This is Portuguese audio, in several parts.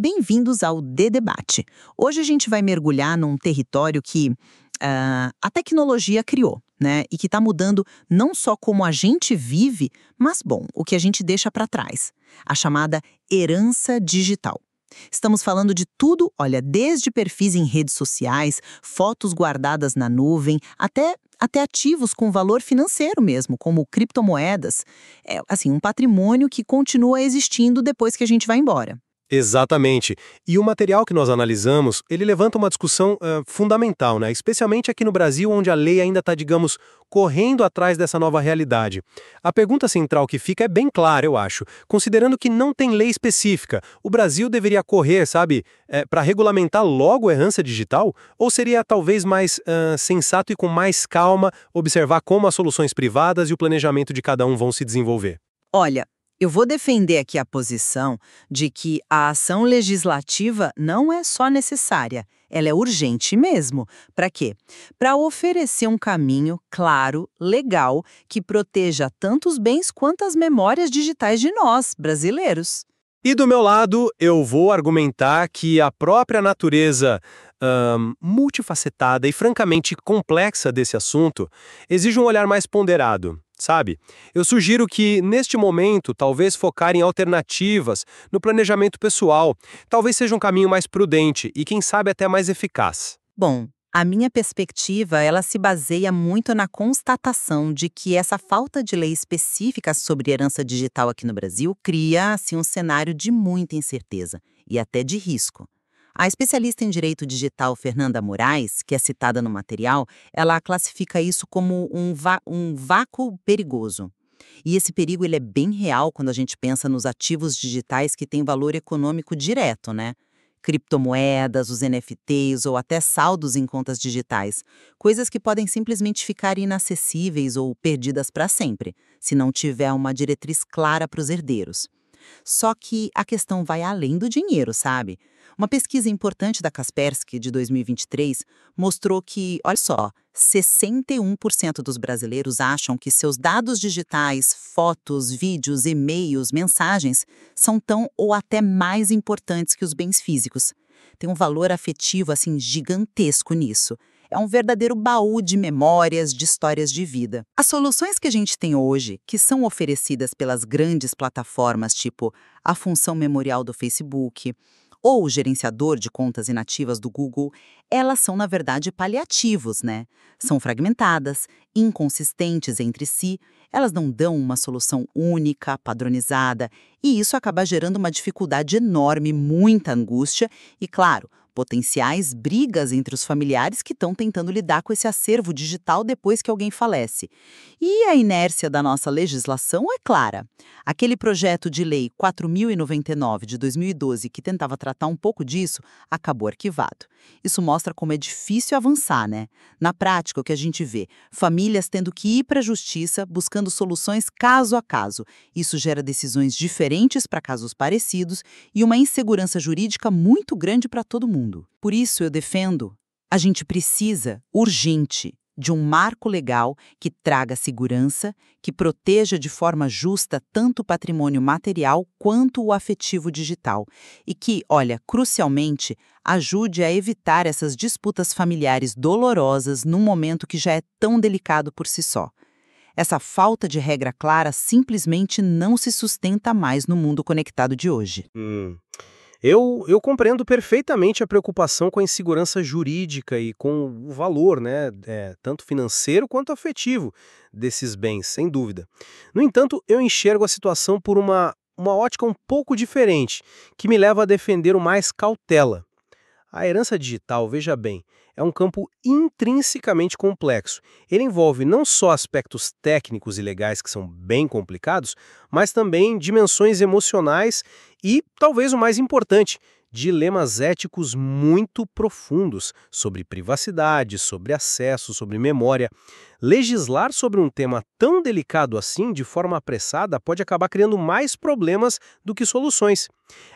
Bem-vindos ao Debate. Hoje a gente vai mergulhar num território que a tecnologia criou, né? E que está mudando não só como a gente vive, mas, bom, o que a gente deixa para trás. A chamada herança digital. Estamos falando de tudo, olha, desde perfis em redes sociais, fotos guardadas na nuvem, até ativos com valor financeiro mesmo, como criptomoedas. É, assim, um patrimônio que continua existindo depois que a gente vai embora. Exatamente. E o material que nós analisamos, ele levanta uma discussão fundamental, né? Especialmente aqui no Brasil, onde a lei ainda está, digamos, correndo atrás dessa nova realidade. A pergunta central que fica é bem clara, eu acho. Considerando que não tem lei específica, o Brasil deveria correr, sabe, para regulamentar logo a herança digital? Ou seria talvez mais sensato e com mais calma observar como as soluções privadas e o planejamento de cada um vão se desenvolver? Olha, eu vou defender aqui a posição de que a ação legislativa não é só necessária, ela é urgente mesmo. Para quê? Para oferecer um caminho claro, legal, que proteja tanto os bens quanto as memórias digitais de nós, brasileiros. E do meu lado, eu vou argumentar que a própria natureza multifacetada e francamente complexa desse assunto exige um olhar mais ponderado, sabe? Eu sugiro que, neste momento, talvez focar em alternativas no planejamento pessoal. Talvez seja um caminho mais prudente e, quem sabe, até mais eficaz. Bom, a minha perspectiva, ela se baseia muito na constatação de que essa falta de lei específica sobre herança digital aqui no Brasil cria, assim, um cenário de muita incerteza e até de risco. A especialista em direito digital Fernanda Moraes, que é citada no material, ela classifica isso como um vácuo perigoso. E esse perigo ele é bem real quando a gente pensa nos ativos digitais que têm valor econômico direto, né? Criptomoedas, os NFTs ou até saldos em contas digitais. Coisas que podem simplesmente ficar inacessíveis ou perdidas para sempre, se não tiver uma diretriz clara para os herdeiros. Só que a questão vai além do dinheiro, sabe? Uma pesquisa importante da Kaspersky, de 2023, mostrou que, olha só, 61% dos brasileiros acham que seus dados digitais, fotos, vídeos, e-mails, mensagens, são tão ou até mais importantes que os bens físicos. Tem um valor afetivo, assim, gigantesco nisso. É um verdadeiro baú de memórias, de histórias de vida. As soluções que a gente tem hoje, que são oferecidas pelas grandes plataformas, tipo a função memorial do Facebook ou o gerenciador de contas inativas do Google, elas são, na verdade, paliativos, né? São fragmentadas, inconsistentes entre si, elas não dão uma solução única, padronizada, e isso acaba gerando uma dificuldade enorme, muita angústia e, claro, potenciais brigas entre os familiares que estão tentando lidar com esse acervo digital depois que alguém falece. E a inércia da nossa legislação é clara. Aquele projeto de lei 4.099 de 2012 que tentava tratar um pouco disso, acabou arquivado. Isso mostra como é difícil avançar, né? Na prática, o que a gente vê, famílias tendo que ir para a justiça buscando soluções caso a caso. Isso gera decisões diferentes para casos parecidos e uma insegurança jurídica muito grande para todo mundo. Por isso eu defendo, a gente precisa, urgente, de um marco legal que traga segurança, que proteja de forma justa tanto o patrimônio material quanto o afetivo digital e que, olha, crucialmente, ajude a evitar essas disputas familiares dolorosas num momento que já é tão delicado por si só. Essa falta de regra clara simplesmente não se sustenta mais no mundo conectado de hoje. Eu compreendo perfeitamente a preocupação com a insegurança jurídica e com o valor, né, tanto financeiro quanto afetivo desses bens, sem dúvida. No entanto, eu enxergo a situação por uma ótica um pouco diferente, que me leva a defender o mais cautela. A herança digital, veja bem, é um campo intrinsecamente complexo. Ele envolve não só aspectos técnicos e legais que são bem complicados, mas também dimensões emocionais e, talvez o mais importante, dilemas éticos muito profundos sobre privacidade, sobre acesso, sobre memória. Legislar sobre um tema tão delicado assim, de forma apressada, pode acabar criando mais problemas do que soluções.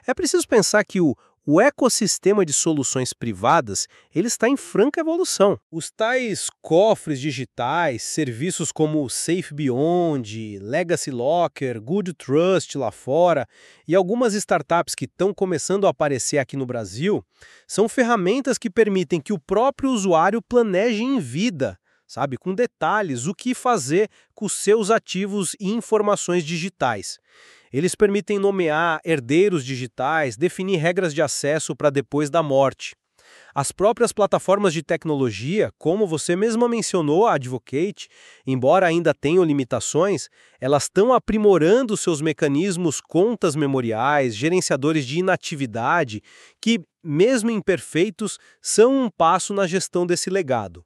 É preciso pensar que o O ecossistema de soluções privadas, ele está em franca evolução. Os tais cofres digitais, serviços como Safe Beyond, Legacy Locker, Good Trust lá fora e algumas startups que estão começando a aparecer aqui no Brasil, são ferramentas que permitem que o próprio usuário planeje em vida, sabe, com detalhes, o que fazer com seus ativos e informações digitais. Eles permitem nomear herdeiros digitais, definir regras de acesso para depois da morte. As próprias plataformas de tecnologia, como você mesma mencionou, a Advocate, embora ainda tenham limitações, elas estão aprimorando seus mecanismos, contas memoriais, gerenciadores de inatividade, que, mesmo imperfeitos, são um passo na gestão desse legado.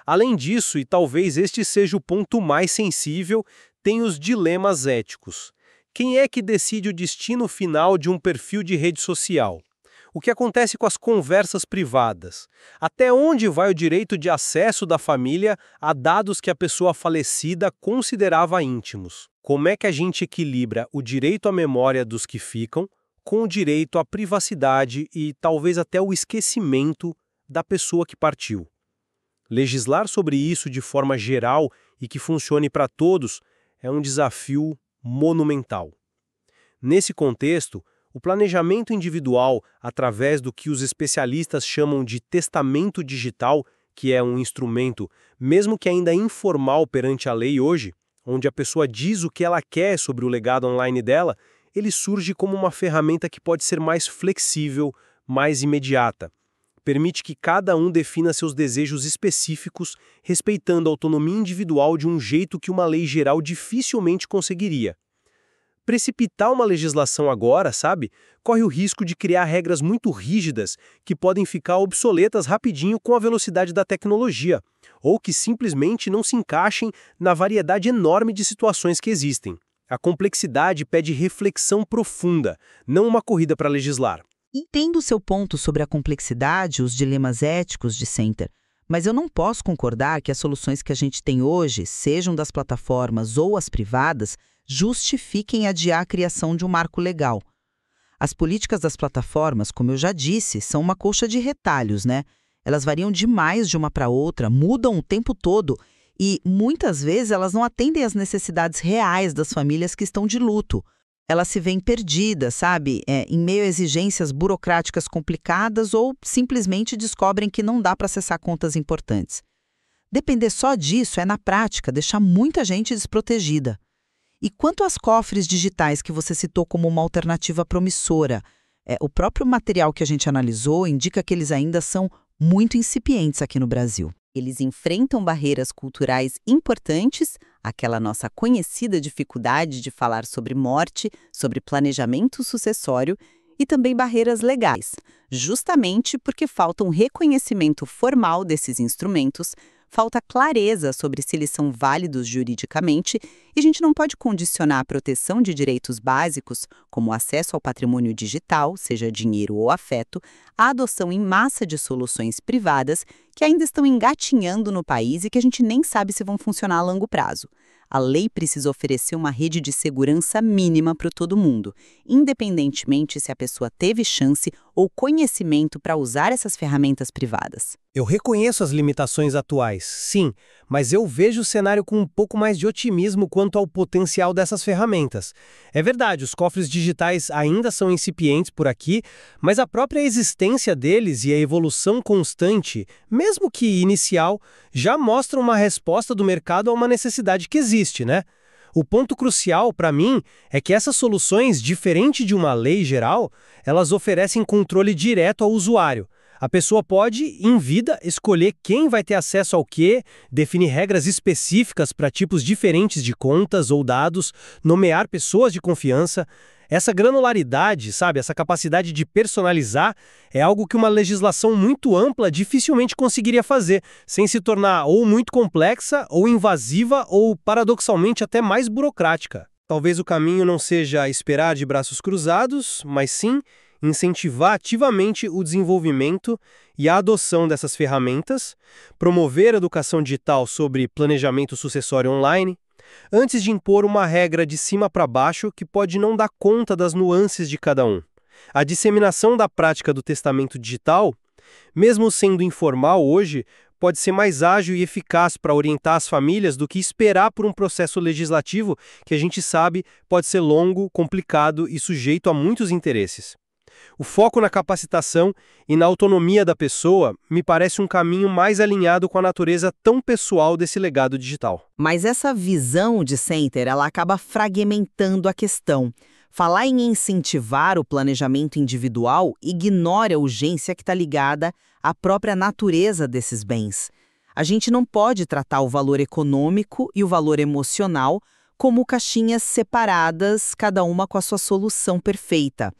Além disso, e talvez este seja o ponto mais sensível, tem os dilemas éticos. Quem é que decide o destino final de um perfil de rede social? O que acontece com as conversas privadas? Até onde vai o direito de acesso da família a dados que a pessoa falecida considerava íntimos? Como é que a gente equilibra o direito à memória dos que ficam com o direito à privacidade e talvez até o esquecimento da pessoa que partiu? Legislar sobre isso de forma geral e que funcione para todos é um desafio monumental. Nesse contexto, o planejamento individual, através do que os especialistas chamam de testamento digital, que é um instrumento, mesmo que ainda informal perante a lei hoje, onde a pessoa diz o que ela quer sobre o legado online dela, ele surge como uma ferramenta que pode ser mais flexível, mais imediata. Permite que cada um defina seus desejos específicos, respeitando a autonomia individual de um jeito que uma lei geral dificilmente conseguiria. Precipitar uma legislação agora, sabe, corre o risco de criar regras muito rígidas que podem ficar obsoletas rapidinho com a velocidade da tecnologia, ou que simplesmente não se encaixem na variedade enorme de situações que existem. A complexidade pede reflexão profunda, não uma corrida para legislar. Entendo o seu ponto sobre a complexidade, os dilemas éticos de Center, mas eu não posso concordar que as soluções que a gente tem hoje, sejam das plataformas ou as privadas, justifiquem adiar a criação de um marco legal. As políticas das plataformas, como eu já disse, são uma colcha de retalhos, né? Elas variam demais de uma para outra, mudam o tempo todo e, muitas vezes, elas não atendem às necessidades reais das famílias que estão de luto. Elas se veem perdidas, sabe? Em meio a exigências burocráticas complicadas ou simplesmente descobrem que não dá para acessar contas importantes. Depender só disso é, na prática, deixar muita gente desprotegida. E quanto às cofres digitais que você citou como uma alternativa promissora, o próprio material que a gente analisou indica que eles ainda são muito incipientes aqui no Brasil. Eles enfrentam barreiras culturais importantes, aquela nossa conhecida dificuldade de falar sobre morte, sobre planejamento sucessório e também barreiras legais, justamente porque falta um reconhecimento formal desses instrumentos, falta clareza sobre se eles são válidos juridicamente e a gente não pode condicionar a proteção de direitos básicos, como o acesso ao patrimônio digital, seja dinheiro ou afeto, à adoção em massa de soluções privadas que ainda estão engatinhando no país e que a gente nem sabe se vão funcionar a longo prazo. A lei precisa oferecer uma rede de segurança mínima para todo mundo, independentemente se a pessoa teve chance ou conhecimento para usar essas ferramentas privadas. Eu reconheço as limitações atuais, sim, mas eu vejo o cenário com um pouco mais de otimismo quanto ao potencial dessas ferramentas. É verdade, os cofres digitais ainda são incipientes por aqui, mas a própria existência deles e a evolução constante, mesmo que inicial, já mostram uma resposta do mercado a uma necessidade que existe, né? O ponto crucial, para mim, é que essas soluções, diferente de uma lei geral, elas oferecem controle direto ao usuário. A pessoa pode, em vida, escolher quem vai ter acesso ao quê, definir regras específicas para tipos diferentes de contas ou dados, nomear pessoas de confiança. Essa granularidade, sabe, essa capacidade de personalizar, é algo que uma legislação muito ampla dificilmente conseguiria fazer, sem se tornar ou muito complexa, ou invasiva, ou, paradoxalmente, até mais burocrática. Talvez o caminho não seja esperar de braços cruzados, mas sim incentivar ativamente o desenvolvimento e a adoção dessas ferramentas, promover a educação digital sobre planejamento sucessório online, antes de impor uma regra de cima para baixo que pode não dar conta das nuances de cada um. A disseminação da prática do testamento digital, mesmo sendo informal hoje, pode ser mais ágil e eficaz para orientar as famílias do que esperar por um processo legislativo que a gente sabe pode ser longo, complicado e sujeito a muitos interesses. O foco na capacitação e na autonomia da pessoa me parece um caminho mais alinhado com a natureza tão pessoal desse legado digital. Mas essa visão de Center, ela acaba fragmentando a questão. Falar em incentivar o planejamento individual ignora a urgência que está ligada à própria natureza desses bens. A gente não pode tratar o valor econômico e o valor emocional como caixinhas separadas, cada uma com a sua solução perfeita.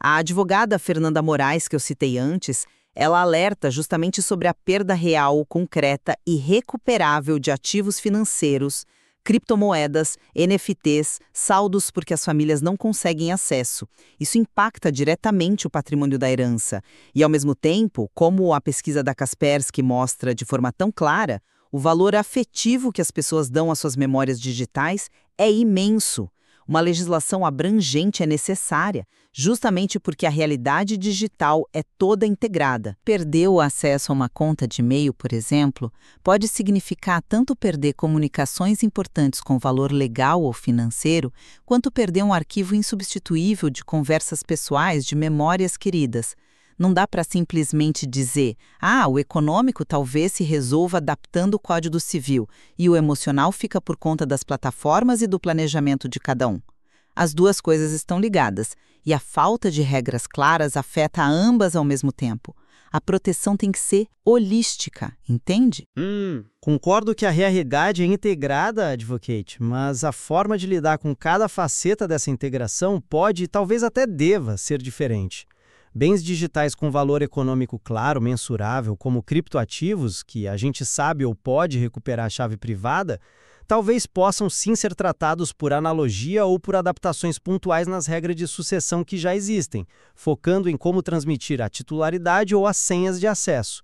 A advogada Fernanda Moraes, que eu citei antes, ela alerta justamente sobre a perda real, concreta e recuperável de ativos financeiros, criptomoedas, NFTs, saldos porque as famílias não conseguem acesso. Isso impacta diretamente o patrimônio da herança. E, ao mesmo tempo, como a pesquisa da Kaspersky mostra de forma tão clara, o valor afetivo que as pessoas dão às suas memórias digitais é imenso. Uma legislação abrangente é necessária, justamente porque a realidade digital é toda integrada. Perder o acesso a uma conta de e-mail, por exemplo, pode significar tanto perder comunicações importantes com valor legal ou financeiro, quanto perder um arquivo insubstituível de conversas pessoais de memórias queridas. Não dá para simplesmente dizer, o econômico talvez se resolva adaptando o Código Civil e o emocional fica por conta das plataformas e do planejamento de cada um. As duas coisas estão ligadas e a falta de regras claras afeta ambas ao mesmo tempo. A proteção tem que ser holística, entende? Concordo que a realidade é integrada, Advocate, mas a forma de lidar com cada faceta dessa integração pode e talvez até deva ser diferente. Bens digitais com valor econômico claro, mensurável, como criptoativos, que a gente sabe ou pode recuperar a chave privada, talvez possam sim ser tratados por analogia ou por adaptações pontuais nas regras de sucessão que já existem, focando em como transmitir a titularidade ou as senhas de acesso.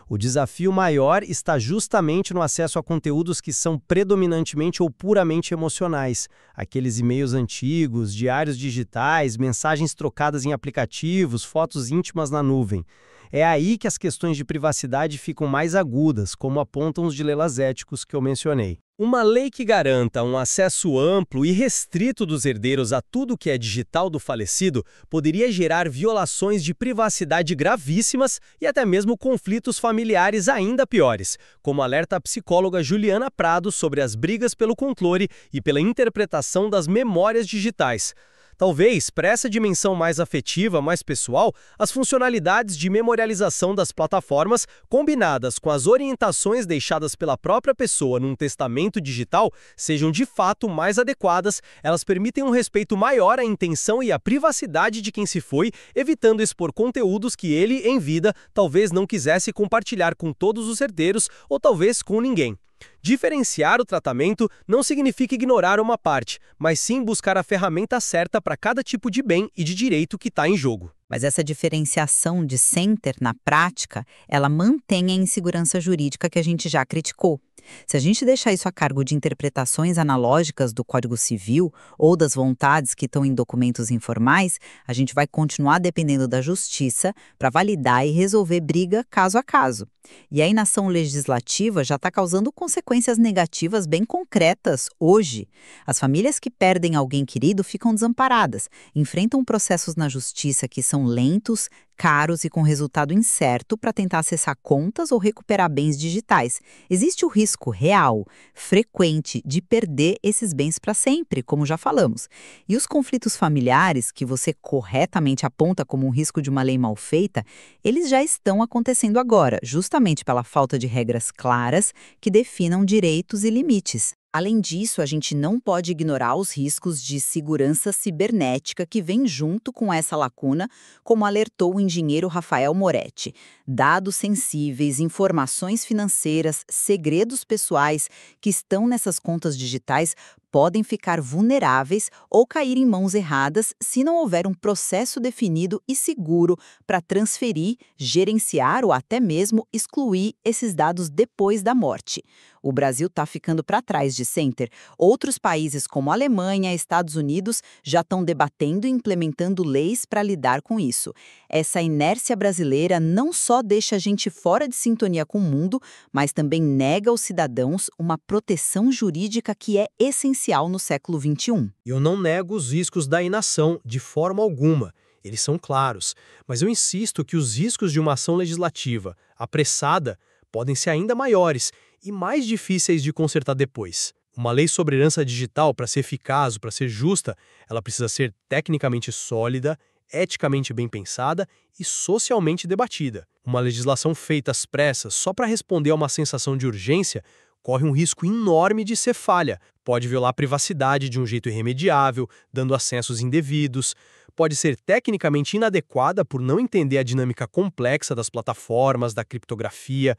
O desafio maior está justamente no acesso a conteúdos que são predominantemente ou puramente emocionais, aqueles e-mails antigos, diários digitais, mensagens trocadas em aplicativos, fotos íntimas na nuvem. É aí que as questões de privacidade ficam mais agudas, como apontam os dilemas éticos que eu mencionei. Uma lei que garanta um acesso amplo e restrito dos herdeiros a tudo que é digital do falecido poderia gerar violações de privacidade gravíssimas e até mesmo conflitos familiares ainda piores, como alerta a psicóloga Juliana Prado sobre as brigas pelo controle e pela interpretação das memórias digitais. Talvez, para essa dimensão mais afetiva, mais pessoal, as funcionalidades de memorialização das plataformas, combinadas com as orientações deixadas pela própria pessoa num testamento digital, sejam de fato mais adequadas, elas permitem um respeito maior à intenção e à privacidade de quem se foi, evitando expor conteúdos que ele, em vida, talvez não quisesse compartilhar com todos os herdeiros ou talvez com ninguém. Diferenciar o tratamento não significa ignorar uma parte, mas sim buscar a ferramenta certa para cada tipo de bem e de direito que está em jogo. Mas essa diferenciação de Center, na prática, ela mantém a insegurança jurídica que a gente já criticou. Se a gente deixar isso a cargo de interpretações analógicas do Código Civil ou das vontades que estão em documentos informais, a gente vai continuar dependendo da justiça para validar e resolver briga caso a caso. E a inação legislativa já está causando consequências negativas bem concretas hoje. As famílias que perdem alguém querido ficam desamparadas, enfrentam processos na justiça que são lentos, caros e com resultado incerto para tentar acessar contas ou recuperar bens digitais. Existe o risco real, frequente, de perder esses bens para sempre, como já falamos. E os conflitos familiares, que você corretamente aponta como um risco de uma lei mal feita, eles já estão acontecendo agora, justamente pela falta de regras claras que definam direitos e limites. Além disso, a gente não pode ignorar os riscos de segurança cibernética que vem junto com essa lacuna, como alertou o engenheiro Rafael Moretti. Dados sensíveis, informações financeiras, segredos pessoais que estão nessas contas digitais podem ficar vulneráveis ou cair em mãos erradas se não houver um processo definido e seguro para transferir, gerenciar ou até mesmo excluir esses dados depois da morte. O Brasil está ficando para trás de Center. Outros países como Alemanha e Estados Unidos já estão debatendo e implementando leis para lidar com isso. Essa inércia brasileira não só deixa a gente fora de sintonia com o mundo, mas também nega aos cidadãos uma proteção jurídica que é essencial no século XXI. Eu não nego os riscos da inação, de forma alguma. Eles são claros. Mas eu insisto que os riscos de uma ação legislativa apressada podem ser ainda maiores e mais difíceis de consertar depois. Uma lei sobre herança digital, para ser eficaz ou para ser justa, ela precisa ser tecnicamente sólida, eticamente bem pensada e socialmente debatida. Uma legislação feita às pressas só para responder a uma sensação de urgência corre um risco enorme de ser falha. Pode violar a privacidade de um jeito irremediável, dando acessos indevidos. Pode ser tecnicamente inadequada por não entender a dinâmica complexa das plataformas, da criptografia.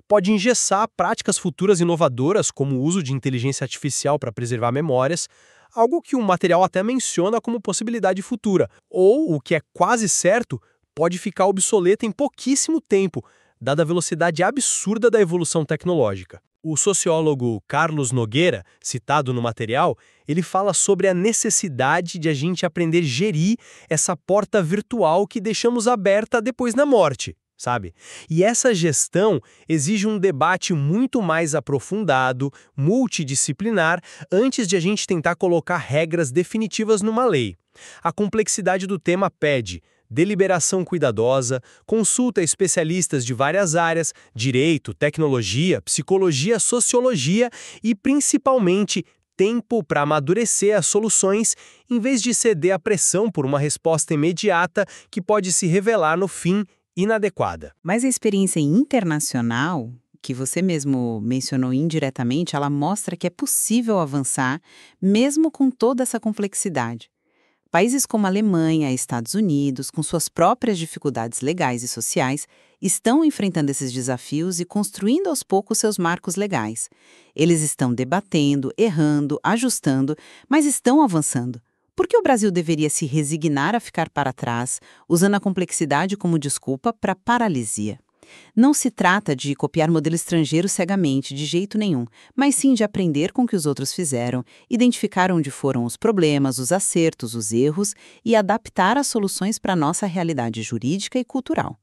Pode engessar práticas futuras inovadoras, como o uso de inteligência artificial para preservar memórias, algo que o material até menciona como possibilidade futura. Ou, o que é quase certo, pode ficar obsoleta em pouquíssimo tempo, dada a velocidade absurda da evolução tecnológica. O sociólogo Carlos Nogueira, citado no material, ele fala sobre a necessidade de a gente aprender a gerir essa porta virtual que deixamos aberta depois da morte. Sabe? E essa gestão exige um debate muito mais aprofundado, multidisciplinar, antes de a gente tentar colocar regras definitivas numa lei. A complexidade do tema pede deliberação cuidadosa, consulta a especialistas de várias áreas, direito, tecnologia, psicologia, sociologia e, principalmente, tempo para amadurecer as soluções, em vez de ceder à pressão por uma resposta imediata que pode se revelar no fim inadequada. Mas a experiência internacional, que você mesmo mencionou indiretamente, ela mostra que é possível avançar mesmo com toda essa complexidade. Países como a Alemanha e Estados Unidos, com suas próprias dificuldades legais e sociais, estão enfrentando esses desafios e construindo aos poucos seus marcos legais. Eles estão debatendo, errando, ajustando, mas estão avançando. Por que o Brasil deveria se resignar a ficar para trás, usando a complexidade como desculpa para paralisia? Não se trata de copiar modelo estrangeiro cegamente, de jeito nenhum, mas sim de aprender com o que os outros fizeram, identificar onde foram os problemas, os acertos, os erros e adaptar as soluções para a nossa realidade jurídica e cultural.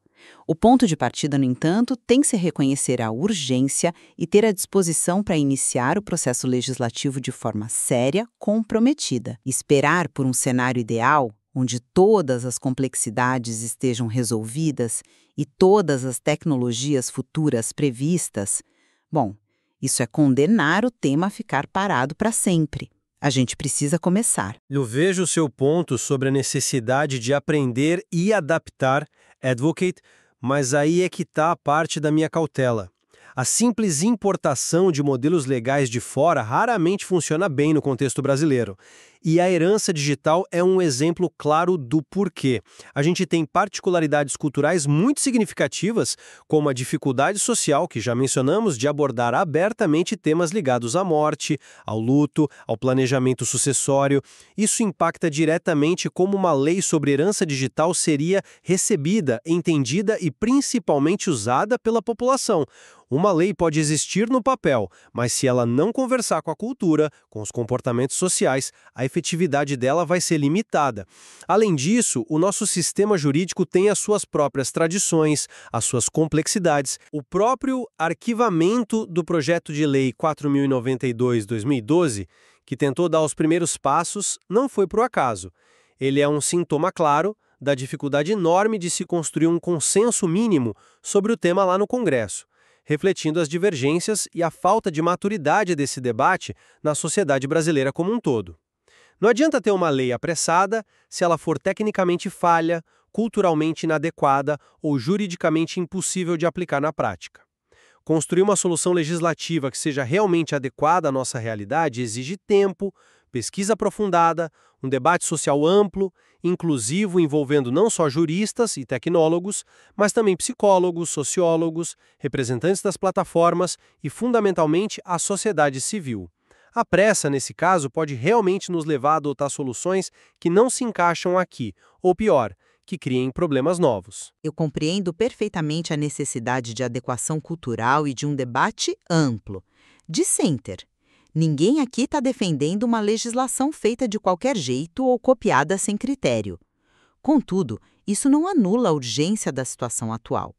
O ponto de partida, no entanto, tem que ser reconhecer a urgência e ter a disposição para iniciar o processo legislativo de forma séria, comprometida. Esperar por um cenário ideal, onde todas as complexidades estejam resolvidas e todas as tecnologias futuras previstas, bom, isso é condenar o tema a ficar parado para sempre. A gente precisa começar. Eu vejo o seu ponto sobre a necessidade de aprender e adaptar, Advocate, mas aí é que está a parte da minha cautela. A simples importação de modelos legais de fora raramente funciona bem no contexto brasileiro. E a herança digital é um exemplo claro do porquê. A gente tem particularidades culturais muito significativas, como a dificuldade social, que já mencionamos, de abordar abertamente temas ligados à morte, ao luto, ao planejamento sucessório. Isso impacta diretamente como uma lei sobre herança digital seria recebida, entendida e principalmente usada pela população. Uma lei pode existir no papel, mas se ela não conversar com a cultura, com os comportamentos sociais, a efetividade dela vai ser limitada. Além disso, o nosso sistema jurídico tem as suas próprias tradições, as suas complexidades. O próprio arquivamento do projeto de lei 4092/2012, que tentou dar os primeiros passos, não foi por acaso. Ele é um sintoma claro da dificuldade enorme de se construir um consenso mínimo sobre o tema lá no Congresso, refletindo as divergências e a falta de maturidade desse debate na sociedade brasileira como um todo. Não adianta ter uma lei apressada se ela for tecnicamente falha, culturalmente inadequada ou juridicamente impossível de aplicar na prática. Construir uma solução legislativa que seja realmente adequada à nossa realidade exige tempo, pesquisa aprofundada, um debate social amplo, inclusivo envolvendo não só juristas e tecnólogos, mas também psicólogos, sociólogos, representantes das plataformas e, fundamentalmente, a sociedade civil. A pressa, nesse caso, pode realmente nos levar a adotar soluções que não se encaixam aqui, ou pior, que criem problemas novos. Eu compreendo perfeitamente a necessidade de adequação cultural e de um debate amplo. Dissenter. Ninguém aqui está defendendo uma legislação feita de qualquer jeito ou copiada sem critério. Contudo, isso não anula a urgência da situação atual.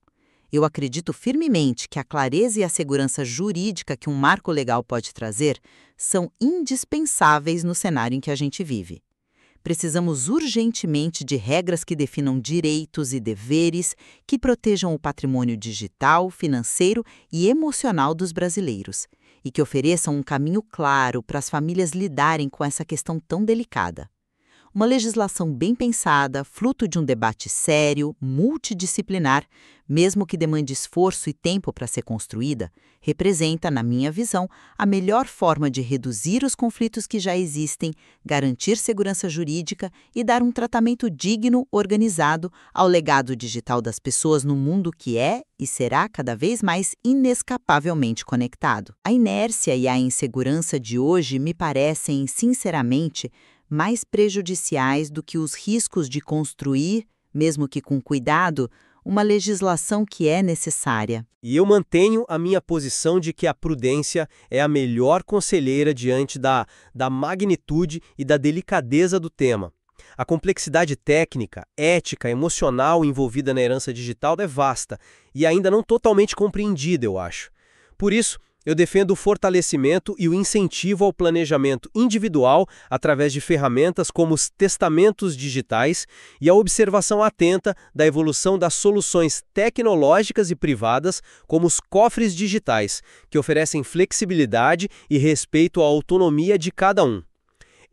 Eu acredito firmemente que a clareza e a segurança jurídica que um marco legal pode trazer são indispensáveis no cenário em que a gente vive. Precisamos urgentemente de regras que definam direitos e deveres, que protejam o patrimônio digital, financeiro e emocional dos brasileiros, e que ofereçam um caminho claro para as famílias lidarem com essa questão tão delicada. Uma legislação bem pensada, fruto de um debate sério, multidisciplinar, mesmo que demande esforço e tempo para ser construída, representa, na minha visão, a melhor forma de reduzir os conflitos que já existem, garantir segurança jurídica e dar um tratamento digno, organizado ao legado digital das pessoas no mundo que é e será cada vez mais inescapavelmente conectado. A inércia e a insegurança de hoje me parecem, sinceramente, mais prejudiciais do que os riscos de construir, mesmo que com cuidado, uma legislação que é necessária. E eu mantenho a minha posição de que a prudência é a melhor conselheira diante da magnitude e da delicadeza do tema. A complexidade técnica, ética, emocional envolvida na herança digital é vasta e ainda não totalmente compreendida, eu acho. Por isso, eu defendo o fortalecimento e o incentivo ao planejamento individual através de ferramentas como os testamentos digitais e a observação atenta da evolução das soluções tecnológicas e privadas, como os cofres digitais, que oferecem flexibilidade e respeito à autonomia de cada um.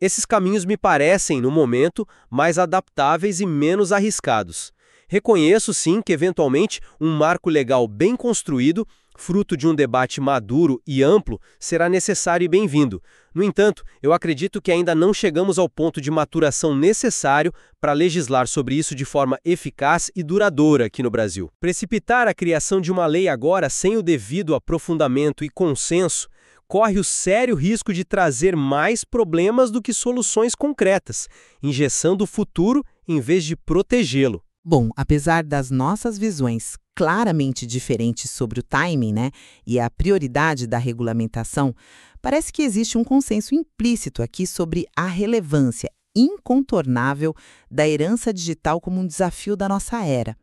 Esses caminhos me parecem, no momento, mais adaptáveis e menos arriscados. Reconheço, sim, que eventualmente um marco legal bem construído, fruto de um debate maduro e amplo, será necessário e bem-vindo. No entanto, eu acredito que ainda não chegamos ao ponto de maturação necessário para legislar sobre isso de forma eficaz e duradoura aqui no Brasil. Precipitar a criação de uma lei agora sem o devido aprofundamento e consenso corre o sério risco de trazer mais problemas do que soluções concretas, engessando o futuro em vez de protegê-lo. Bom, apesar das nossas visões claramente diferentes sobre o timing, e a prioridade da regulamentação, parece que existe um consenso implícito aqui sobre a relevância incontornável da herança digital como um desafio da nossa era.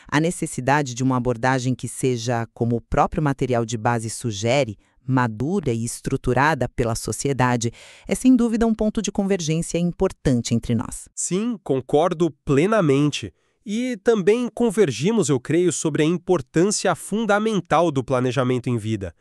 A necessidade de uma abordagem que seja, como o próprio material de base sugere, madura e estruturada pela sociedade, é sem dúvida um ponto de convergência importante entre nós. Sim, concordo plenamente. E também convergimos, eu creio, sobre a importância fundamental do planejamento em vida.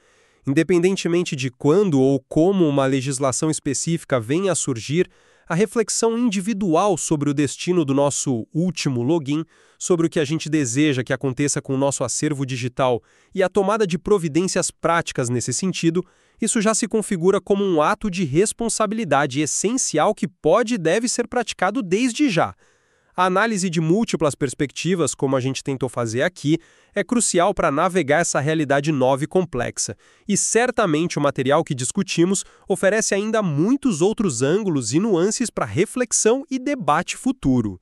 Independentemente de quando ou como uma legislação específica venha a surgir, a reflexão individual sobre o destino do nosso último login, sobre o que a gente deseja que aconteça com o nosso acervo digital e a tomada de providências práticas nesse sentido, isso já se configura como um ato de responsabilidade essencial que pode e deve ser praticado desde já. A análise de múltiplas perspectivas, como a gente tentou fazer aqui, é crucial para navegar essa realidade nova e complexa. E certamente o material que discutimos oferece ainda muitos outros ângulos e nuances para reflexão e debate futuro.